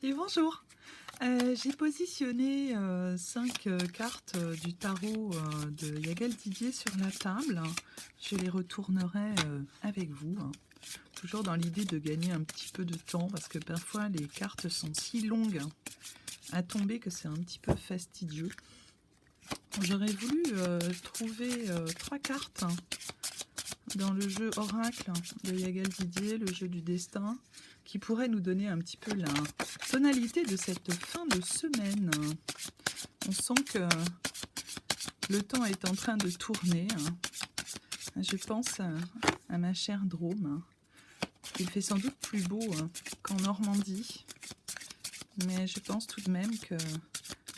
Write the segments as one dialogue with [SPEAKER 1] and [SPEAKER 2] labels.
[SPEAKER 1] Et bonjour. J'ai positionné 5 cartes du tarot de Yagal Didier sur la table. Je les retournerai avec vous, hein. Toujours dans l'idée de gagner un petit peu de temps, parce que parfois les cartes sont si longues à tomber que c'est un petit peu fastidieux. J'aurais voulu trouver 3 cartes dans le jeu Oracle de Yagal Didier, le jeu du destin, qui pourrait nous donner un petit peu la tonalité de cette fin de semaine. On sent que le temps est en train de tourner. Je pense à ma chère Drôme. Il fait sans doute plus beau qu'en Normandie, mais je pense tout de même que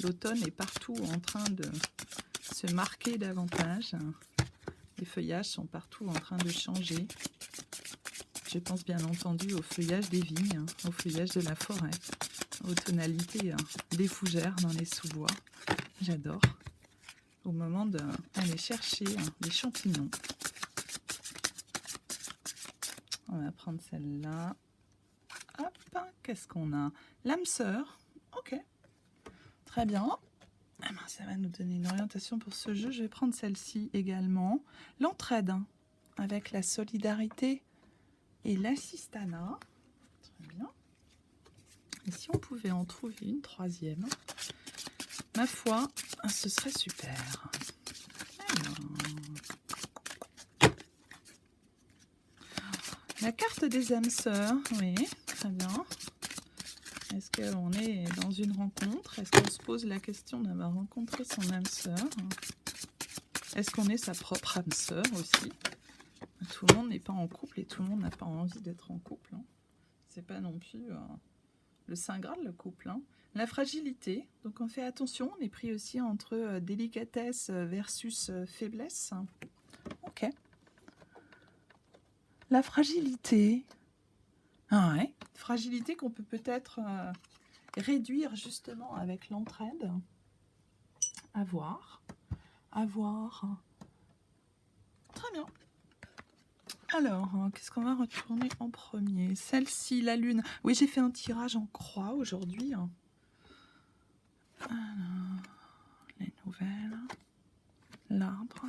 [SPEAKER 1] l'automne est partout en train de se marquer davantage. Les feuillages sont partout en train de changer. Je pense bien entendu au feuillage des vignes, au feuillage de la forêt, aux tonalités des fougères dans les sous-bois. J'adore. Au moment d'aller chercher des champignons. On va prendre celle-là. Hop, qu'est-ce qu'on a? L'âme sœur. Ok. Très bien. Ah ben, ça va nous donner une orientation pour ce jeu. Je vais prendre celle-ci également. L'entraide, avec la solidarité et l'assistanat. Très bien. Et si on pouvait en trouver une troisième, ma foi, ce serait super. Alors, la carte des âmes sœurs, oui, très bien. Est-ce qu'on est dans une rencontre? Est-ce qu'on se pose la question d'avoir rencontré son âme sœur? Est-ce qu'on est sa propre âme sœur aussi? Tout le monde n'est pas en couple et tout le monde n'a pas envie d'être en couple, hein. C'est pas non plus le saint graal, le couple, hein. La fragilité, donc on fait attention, on est pris aussi entre délicatesse versus faiblesse. Ok. La fragilité. Ah ouais, fragilité qu'on peut peut-être réduire justement avec l'entraide. À voir. À voir. Très bien. Alors, qu'est-ce qu'on va retourner en premier? Celle-ci, la lune. Oui, j'ai fait un tirage en croix aujourd'hui. Alors, les nouvelles. L'arbre.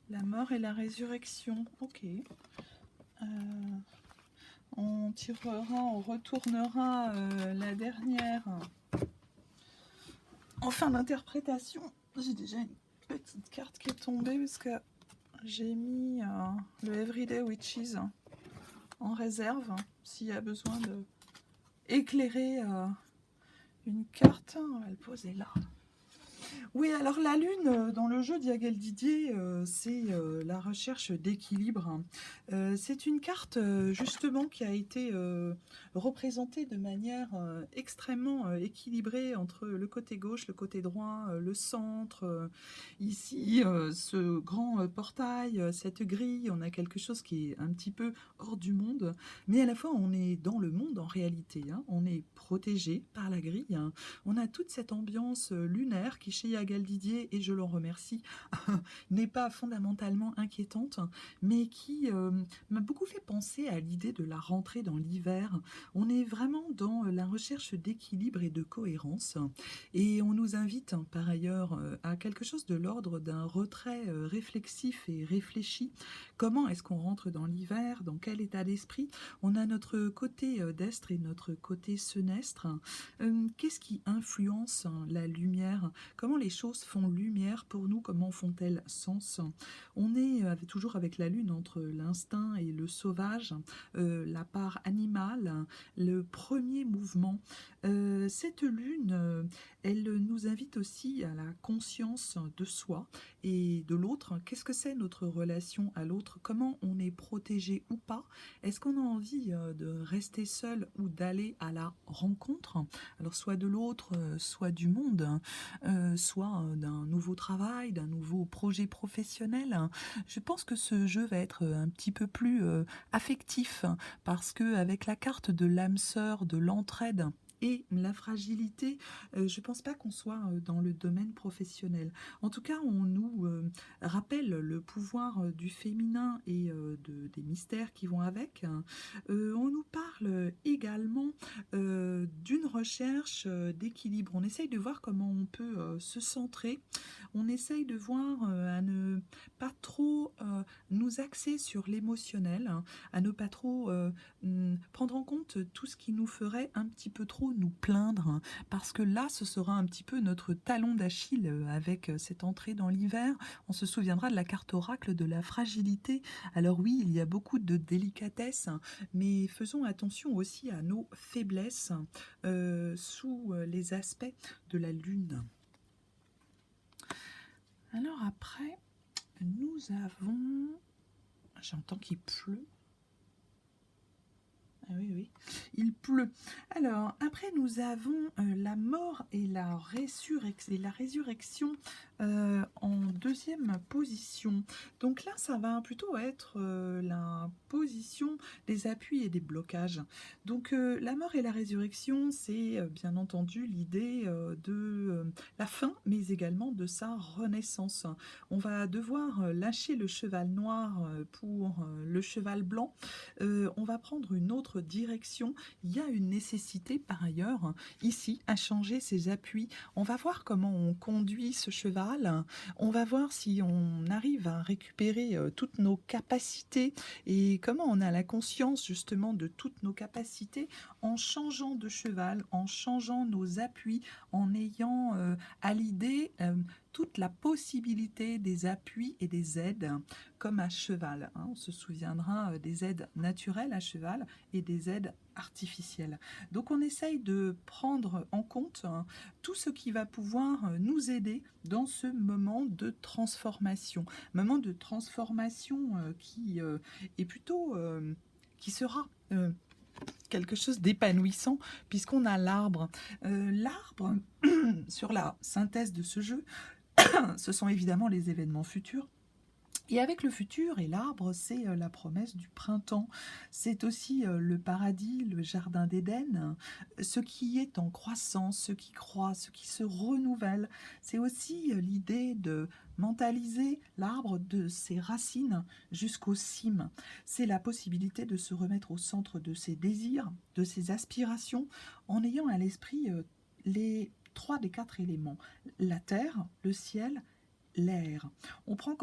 [SPEAKER 1] La mort et la résurrection. Ok. On tirera, on retournera la dernière en fin d'interprétation. J'ai déjà une petite carte qui est tombée parce que j'ai mis le Everyday Witches en réserve s'il y a besoin de éclairer une carte. On va le poser là. Oui, alors la lune dans le jeu d'Yagal Didier, c'est la recherche d'équilibre. C'est une carte justement qui a été représentée de manière extrêmement équilibrée entre le côté gauche, le côté droit, le centre. Ici, ce grand portail, cette grille, on a quelque chose qui est un petit peu hors du monde, mais à la fois on est dans le monde en réalité, hein. On est protégé par la grille, hein. On a toute cette ambiance lunaire qui, chez Yagal Didier, et je l'en remercie, n'est pas fondamentalement inquiétante, mais qui m'a beaucoup fait penser à l'idée de la rentrée dans l'hiver. On est vraiment dans la recherche d'équilibre et de cohérence, et on nous invite par ailleurs à quelque chose de l'ordre d'un retrait réflexif et réfléchi. Comment est-ce qu'on rentre dans l'hiver? Dans quel état d'esprit? On a notre côté destre et notre côté senestre. Qu'est-ce qui influence la lumière? Comment les choses font lumière pour nous? Comment font-elles sens? On est toujours avec la lune entre l'instinct et le sauvage, la part animale, le premier mouvement. Cette lune, elle nous invite aussi à la conscience de soi et de l'autre. Qu'est-ce que c'est notre relation à l'autre? Comment on est protégé ou pas? Est-ce qu'on a envie de rester seul ou d'aller à la rencontre? Alors soit de l'autre, soit du monde, soit d'un nouveau travail, d'un nouveau projet professionnel. Je pense que ce jeu va être un petit peu plus affectif, parce que avec la carte de l'âme sœur, de l'entraide et la fragilité, je ne pense pas qu'on soit dans le domaine professionnel. En tout cas, on nous rappelle le pouvoir du féminin et des mystères qui vont avec. On nous parle également d'une recherche d'équilibre. On essaye de voir comment on peut se centrer. On essaye de voir à ne pas trop nous axer sur l'émotionnel, hein, à ne pas trop prendre en compte tout ce qui nous ferait un petit peu trop nous plaindre, hein, parce que là, ce sera un petit peu notre talon d'Achille avec cette entrée dans l'hiver. On se souviendra de la carte oracle de la fragilité. Alors oui, il y a beaucoup de délicatesse, hein, mais faisons attention aussi à nos faiblesses sous les aspects de la lune. Alors après, nous avons... J'entends qu'il pleut. Ah oui, oui, il pleut. Alors, après, nous avons la mort et la résurrection en deuxième position. Donc là, ça va plutôt être la position des appuis et des blocages. Donc, la mort et la résurrection, c'est bien entendu l'idée de la fin, mais également de sa renaissance. On va devoir lâcher le cheval noir pour le cheval blanc. On va prendre une autre direction. Il y a une nécessité par ailleurs ici à changer ses appuis. On va voir comment on conduit ce cheval. On va voir si on arrive à récupérer toutes nos capacités et comment on a la conscience justement de toutes nos capacités en changeant de cheval, en changeant nos appuis, en ayant à l'idée toute la possibilité des appuis et des aides comme à cheval. Hein. On se souviendra des aides naturelles à cheval et des aides artificielles. Donc on essaye de prendre en compte tout ce qui va pouvoir nous aider dans ce moment de transformation. Moment de transformation qui est plutôt... qui sera... quelque chose d'épanouissant puisqu'on a l'arbre. L'arbre, sur la synthèse de ce jeu, ce sont évidemment les événements futurs. Et avec le futur et l'arbre, c'est la promesse du printemps. C'est aussi le paradis, le jardin d'Éden, ce qui est en croissance, ce qui croît, ce qui se renouvelle. C'est aussi l'idée de mentaliser l'arbre de ses racines jusqu'aux cimes. C'est la possibilité de se remettre au centre de ses désirs, de ses aspirations, en ayant à l'esprit les 3 des 4 éléments, la terre, le ciel, l'air. On prend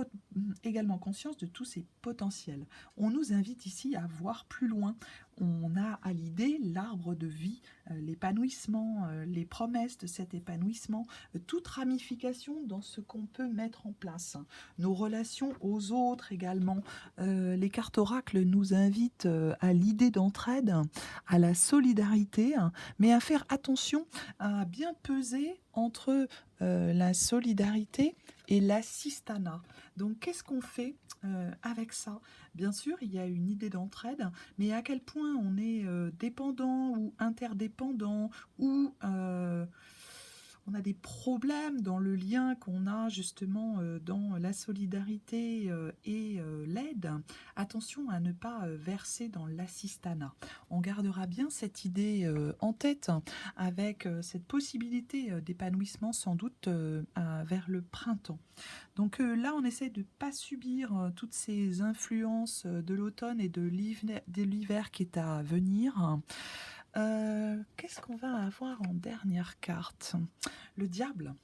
[SPEAKER 1] également conscience de tous ces potentiels. On nous invite ici à voir plus loin. On a à l'idée l'arbre de vie, l'épanouissement, les promesses de cet épanouissement, toute ramification dans ce qu'on peut mettre en place. Nos relations aux autres également. Les cartes oracles nous invitent à l'idée d'entraide, à la solidarité, mais à faire attention à bien peser entre la solidarité et l'assistanat. Donc, qu'est-ce qu'on fait avec ça? Bien sûr, il y a une idée d'entraide, mais à quel point on est dépendant ou interdépendant ou on a des problèmes dans le lien qu'on a justement dans la solidarité et l'aide. Attention à ne pas verser dans l'assistanat. On gardera bien cette idée en tête avec cette possibilité d'épanouissement sans doute vers le printemps. Donc là, on essaie de ne pas subir toutes ces influences de l'automne et de l'hiver qui est à venir. Qu'est-ce qu'on va avoir en dernière carte? Le diable.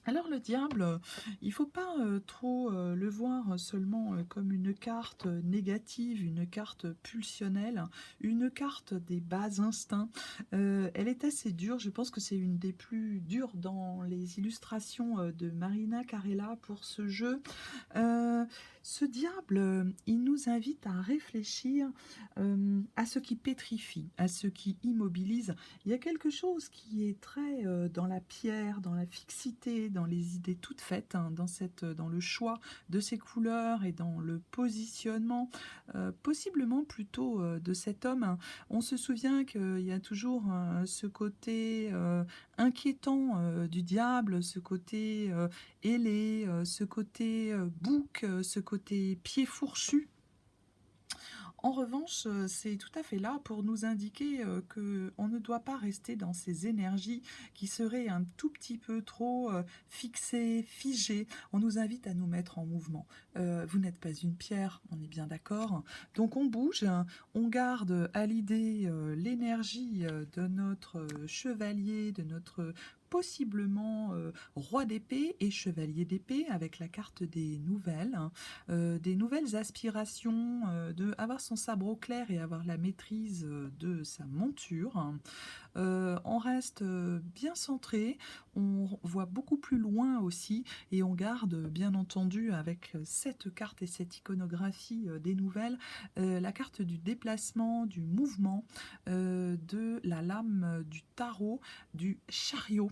[SPEAKER 1] Alors le diable, il ne faut pas trop le voir seulement comme une carte négative, une carte pulsionnelle, une carte des bas instincts. Elle est assez dure, je pense que c'est une des plus dures dans les illustrations de Marina Carella pour ce jeu. Ce diable, il nous invite à réfléchir à ce qui pétrifie, à ce qui immobilise. Il y a quelque chose qui est très dans la pierre, dans la fixité, dans les idées toutes faites, hein, dans le choix de ces couleurs et dans le positionnement, possiblement plutôt de cet homme. Hein. On se souvient qu'il y a toujours ce côté inquiétant du diable, ce côté ailé, ce côté bouc, ce côté pied fourchu. En revanche, c'est tout à fait là pour nous indiquer qu'on ne doit pas rester dans ces énergies qui seraient un tout petit peu trop fixées, figées. On nous invite à nous mettre en mouvement. Vous n'êtes pas une pierre, on est bien d'accord. Donc on bouge, on garde à l'idée l'énergie de notre chevalier, de notre possiblement roi d'épée et chevalier d'épée avec la carte des nouvelles aspirations, de avoir son sabre au clair et avoir la maîtrise de sa monture. On reste bien centré, on voit beaucoup plus loin aussi et on garde bien entendu avec cette carte et cette iconographie des nouvelles, la carte du déplacement, du mouvement, de la lame du tarot, du chariot.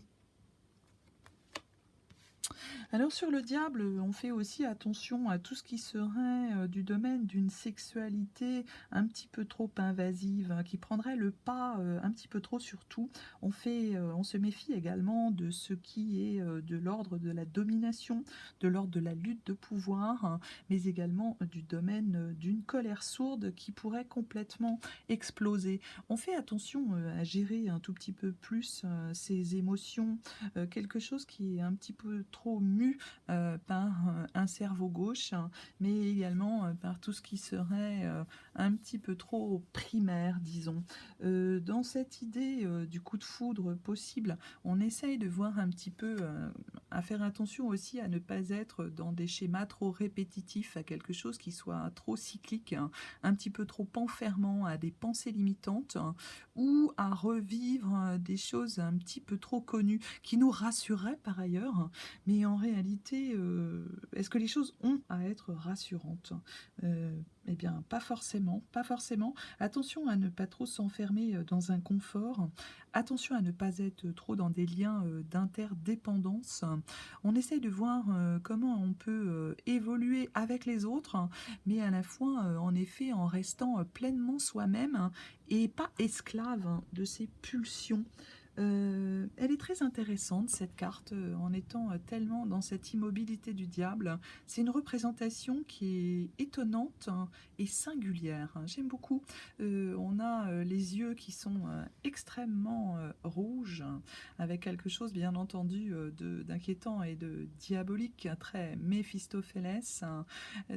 [SPEAKER 1] Alors sur le diable, on fait aussi attention à tout ce qui serait du domaine d'une sexualité un petit peu trop invasive, hein, qui prendrait le pas un petit peu trop sur tout. On se méfie également de ce qui est de l'ordre de la domination, de l'ordre de la lutte de pouvoir, hein, mais également du domaine d'une colère sourde qui pourrait complètement exploser. On fait attention à gérer un tout petit peu plus ses émotions, quelque chose qui est un petit peu trop mu par un cerveau gauche, hein, mais également par tout ce qui serait un petit peu trop primaire, disons. Dans cette idée du coup de foudre possible, on essaye de voir un petit peu, à faire attention aussi à ne pas être dans des schémas trop répétitifs, à quelque chose qui soit trop cyclique, hein, un petit peu trop enfermant, à des pensées limitantes, hein, ou à revivre des choses un petit peu trop connues, qui nous rassureraient par ailleurs, mais en réalité, est-ce que les choses ont à être rassurantes? Eh bien, pas forcément, pas forcément. Attention à ne pas trop s'enfermer dans un confort. Attention à ne pas être trop dans des liens d'interdépendance. On essaye de voir comment on peut évoluer avec les autres, hein, mais à la fois, en effet, en restant pleinement soi-même, hein, et pas esclave, hein, de ses pulsions. Elle est très intéressante cette carte en étant tellement dans cette immobilité du diable. C'est une représentation qui est étonnante, hein, et singulière, hein. J'aime beaucoup. On a les yeux qui sont extrêmement rouges, hein, avec quelque chose bien entendu d'inquiétant et de diabolique, hein, très Méphistophélès, hein,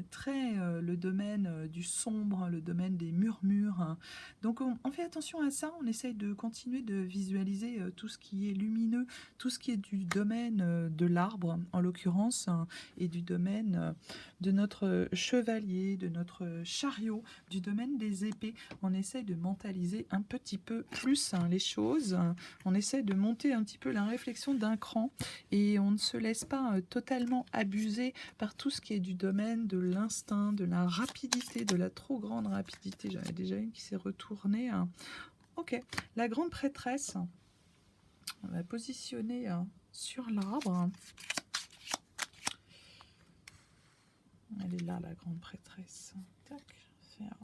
[SPEAKER 1] très le domaine du sombre, le domaine des murmures, hein. Donc on fait attention à ça, on essaye de continuer de visualiser tout ce qui est lumineux, tout ce qui est du domaine de l'arbre en l'occurrence, hein, et du domaine de notre chevalier, de notre chariot, du domaine des épées. On essaye de mentaliser un petit peu plus, hein, les choses, on essaye de monter un petit peu la réflexion d'un cran et on ne se laisse pas totalement abuser par tout ce qui est du domaine de l'instinct, de la rapidité, de la trop grande rapidité. J'en ai déjà une qui s'est retournée, hein. Ok, la grande prêtresse, on va positionner sur l'arbre. Elle est là, la grande prêtresse. Tac, faire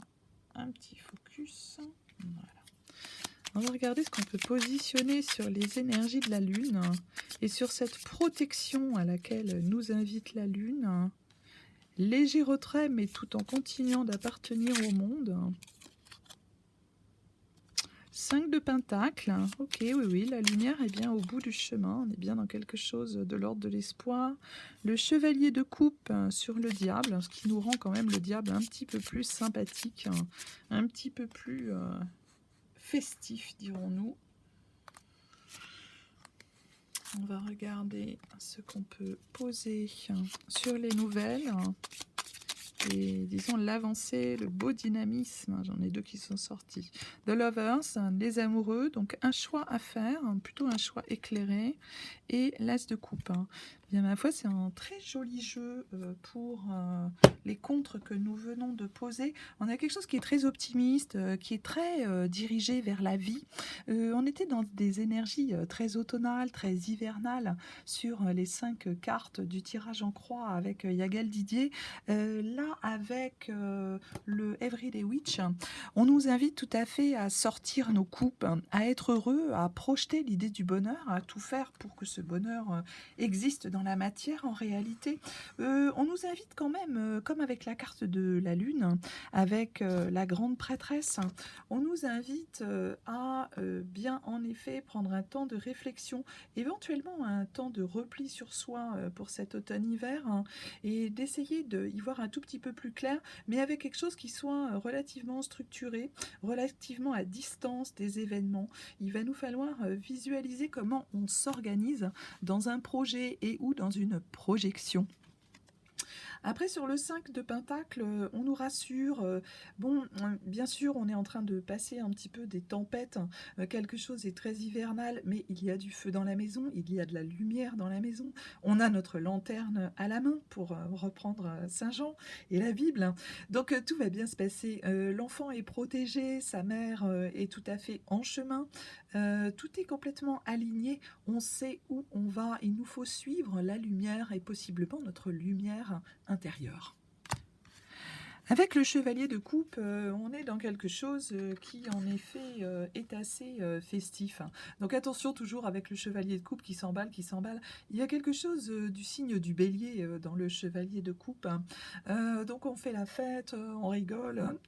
[SPEAKER 1] un petit focus. Voilà. On va regarder ce qu'on peut positionner sur les énergies de la Lune et sur cette protection à laquelle nous invite la Lune. Léger retrait, mais tout en continuant d'appartenir au monde. 5 de pentacles, ok, oui, la lumière est bien au bout du chemin, on est bien dans quelque chose de l'ordre de l'espoir. Le chevalier de coupe sur le diable, ce qui nous rend quand même le diable un petit peu plus sympathique, un petit peu plus festif, dirons-nous. On va regarder ce qu'on peut poser sur les nouvelles. Et disons l'avancée, le beau dynamisme, j'en ai deux qui sont sortis. The Lovers, les amoureux, donc un choix à faire, plutôt un choix éclairé, et l'As de coupe. Bien, ma foi, c'est un très joli jeu pour les contres que nous venons de poser. On a quelque chose qui est très optimiste, qui est très dirigé vers la vie. On était dans des énergies très automnales, très hivernales sur les 5 cartes du tirage en croix avec Yagal Didier. Là, là, avec le Everyday Witch, on nous invite tout à fait à sortir nos coupes, à être heureux, à projeter l'idée du bonheur, à tout faire pour que ce bonheur existe dans la matière en réalité. On nous invite quand même, comme avec la carte de la Lune, avec la grande prêtresse, on nous invite à bien en effet prendre un temps de réflexion, éventuellement un temps de repli sur soi pour cet automne-hiver, hein, et d'essayer d'y voir un tout petit peu plus clair, mais avec quelque chose qui soit relativement structuré, relativement à distance des événements. Il va nous falloir visualiser comment on s'organise dans un projet et ou dans une projection. Après, sur le 5 de Pentacle, on nous rassure. Bon, bien sûr, on est en train de passer un petit peu des tempêtes. Quelque chose est très hivernal, mais il y a du feu dans la maison, il y a de la lumière dans la maison. On a notre lanterne à la main, pour reprendre Saint Jean et la Bible. Donc, tout va bien se passer. L'enfant est protégé, sa mère est tout à fait en chemin. Tout est complètement aligné. On sait où on va. Il nous faut suivre la lumière et possiblement notre lumière intérieure. Avec le chevalier de coupe, on est dans quelque chose qui en effet est assez festif. Donc attention toujours avec le chevalier de coupe qui s'emballe, qui s'emballe. Il y a quelque chose du signe du bélier dans le chevalier de coupe. Donc on fait la fête, on rigole.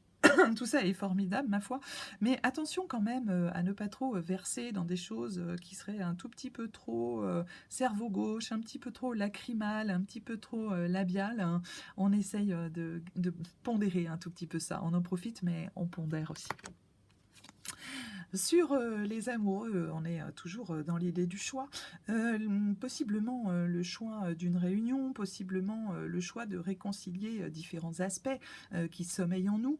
[SPEAKER 1] Tout ça est formidable, ma foi. Mais attention quand même à ne pas trop verser dans des choses qui seraient un tout petit peu trop cerveau gauche, un petit peu trop lacrymal, un petit peu trop labial, hein. On essaye de pondérer un tout petit peu ça. On en profite, mais on pondère aussi. Sur les amoureux, on est toujours dans l'idée du choix. Possiblement le choix d'une réunion, possiblement le choix de réconcilier différents aspects qui sommeillent en nous.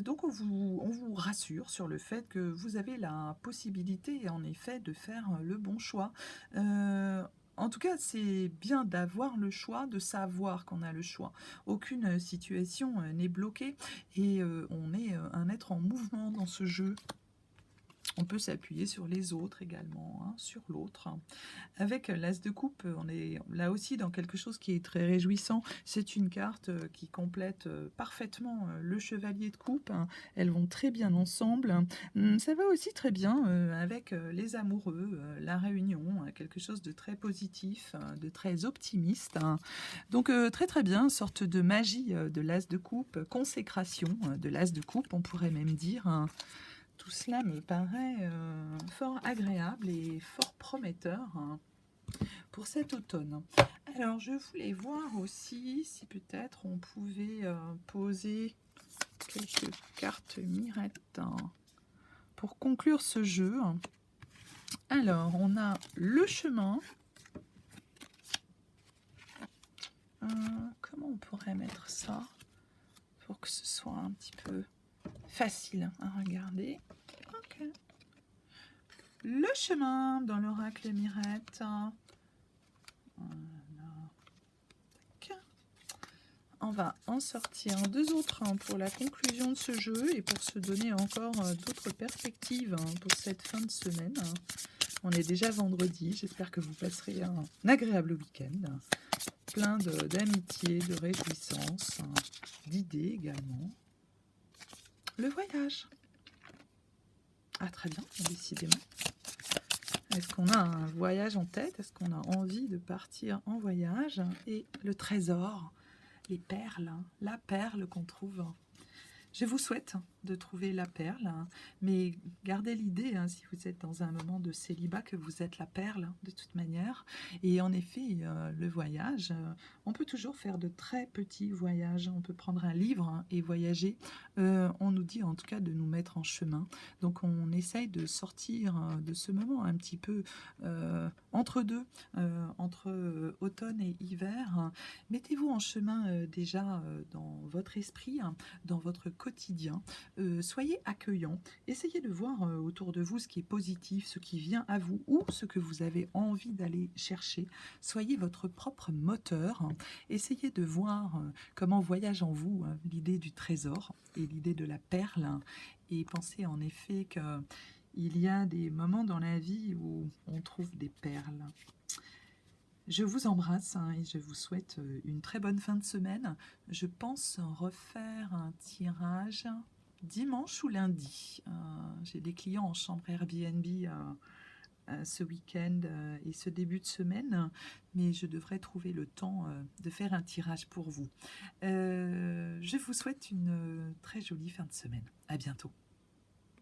[SPEAKER 1] Donc on vous rassure sur le fait que vous avez la possibilité en effet de faire le bon choix. En tout cas, c'est bien d'avoir le choix, de savoir qu'on a le choix. Aucune situation n'est bloquée et on est un être en mouvement dans ce jeu. On peut s'appuyer sur les autres également, hein, sur l'autre. Avec l'As de coupe, on est là aussi dans quelque chose qui est très réjouissant. C'est une carte qui complète parfaitement le chevalier de coupe. Elles vont très bien ensemble. Ça va aussi très bien avec les amoureux, la réunion, quelque chose de très positif, de très optimiste. Donc très très bien, sorte de magie de l'As de coupe, consécration de l'As de coupe, on pourrait même dire. Tout cela me paraît fort agréable et fort prometteur pour cet automne. Alors, je voulais voir aussi si peut-être on pouvait poser quelques cartes mirettes pour conclure ce jeu. Alors, on a le chemin. Comment on pourrait mettre ça pour que ce soit un petit peu facile à regarder? Ok. Le chemin dans l'oracle Mirette. Voilà. On va en sortir deux autres pour la conclusion de ce jeu et pour se donner encore d'autres perspectives pour cette fin de semaine. On est déjà vendredi, j'espère que vous passerez un agréable week-end, plein d'amitié, de réjouissance, d'idées également. Le voyage. Ah très bien, décidément. Est-ce qu'on a un voyage en tête? Est-ce qu'on a envie de partir en voyage? Et le trésor, les perles, la perle qu'on trouve. Je vous souhaite de trouver la perle, mais gardez l'idée, si vous êtes dans un moment de célibat, que vous êtes la perle de toute manière. Et en effet, le voyage, on peut toujours faire de très petits voyages. On peut prendre un livre et voyager. On nous dit en tout cas de nous mettre en chemin. Donc on essaye de sortir de ce moment un petit peu entre deux, entre automne et hiver. Mettez-vous en chemin déjà dans votre esprit, dans votre quotidien. Soyez accueillant, essayez de voir autour de vous ce qui est positif, ce qui vient à vous ou ce que vous avez envie d'aller chercher. Soyez votre propre moteur, essayez de voir comment voyage en vous l'idée du trésor et l'idée de la perle, et pensez en effet qu'il y a des moments dans la vie où on trouve des perles. Je vous embrasse hein, et je vous souhaite une très bonne fin de semaine. Je pense refaire un tirage dimanche ou lundi. J'ai des clients en chambre Airbnb ce week-end et ce début de semaine, mais je devrais trouver le temps de faire un tirage pour vous. Je vous souhaite une très jolie fin de semaine. À bientôt.